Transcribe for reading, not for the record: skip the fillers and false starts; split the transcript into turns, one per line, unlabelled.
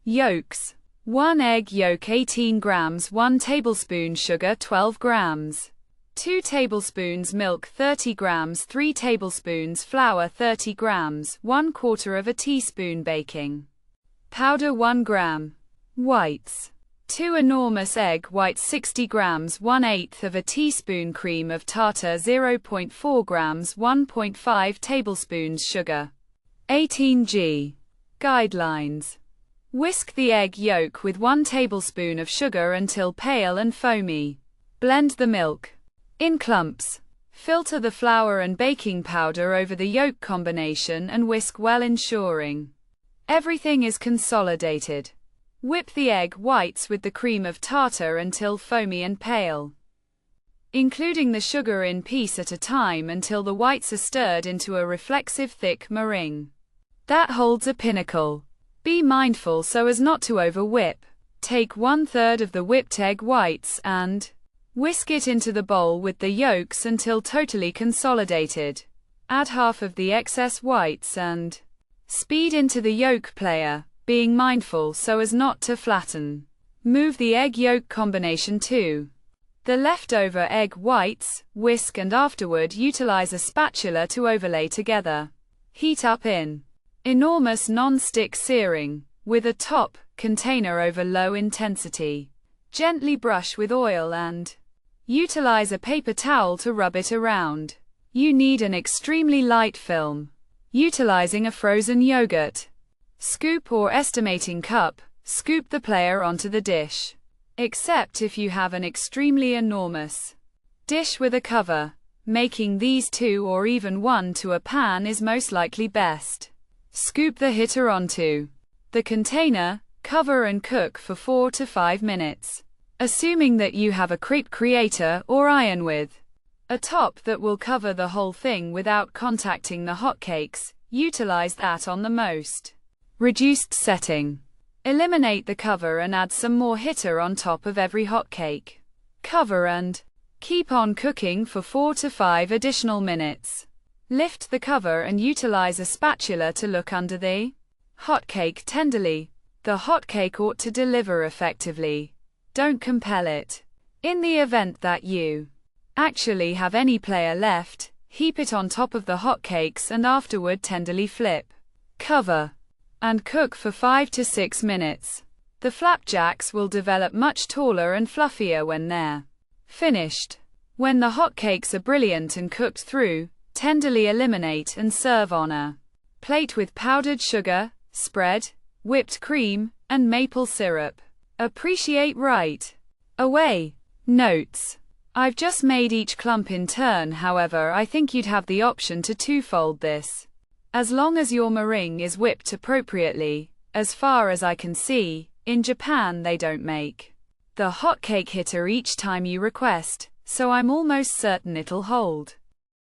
Yolks. 1 egg yolk 18 grams, 1 tablespoon sugar 12 grams. 2 tablespoons milk 30 grams, 3 tablespoons flour 30 grams, 1/4 teaspoon baking powder 1 gram. Whites. 2 enormous egg whites 60 grams, 1/8 teaspoon cream of tartar 0.4 grams, 1.5 tablespoons sugar. 18g. Guidelines. Whisk the egg yolk with 1 tablespoon of sugar until pale and foamy. Blend the milk in clumps. Filter the flour and baking powder over the yolk combination and whisk well, ensuring everything is consolidated. Whip the egg whites with the cream of tartar until foamy and pale, including the sugar in piece at a time until the whites are stirred into a reflexive thick meringue that holds a pinnacle. Be mindful so as not to over-whip. Take 1/3 of the whipped egg whites and whisk it into the bowl with the yolks until totally consolidated. Add half of the excess whites and speed into the yolk player, being mindful so as not to flatten. Move the egg yolk combination to the leftover egg whites, whisk and afterward utilize a spatula to overlay together. Heat up in enormous non-stick searing, with a top container over low intensity. Gently brush with oil and utilize a paper towel to rub it around. You need an extremely light film. Utilizing a frozen yogurt scoop or estimating cup, scoop the player onto the dish. Except if you have an extremely enormous dish with a cover. Making these 2 or even 1 to a pan is most likely best. Scoop the hitter onto the container, cover and cook for 4 to 5 minutes. Assuming that you have a crepe creator or iron with a top that will cover the whole thing without contacting the hotcakes, utilize that on the most reduced setting. Eliminate the cover and add some more hitter on top of every hotcake. Cover and keep on cooking for 4 to 5 additional minutes. Lift the cover and utilize a spatula to look under the hotcake tenderly. The hotcake ought to deliver effectively. Don't compel it. In the event that you actually have any player left, heap it on top of the hotcakes and afterward tenderly flip, cover, and cook for 5 to 6 minutes. The flapjacks will develop much taller and fluffier when they're finished. When the hotcakes are brilliant and cooked through, tenderly eliminate and serve on a plate with powdered sugar, spread, whipped cream, and maple syrup. Appreciate right away. Notes. I've just made each clump in turn, however I think you'd have the option to two-fold this. As long as your meringue is whipped appropriately. As far as I can see, in Japan they don't make the hotcake hitter each time you request, so I'm almost certain it'll hold.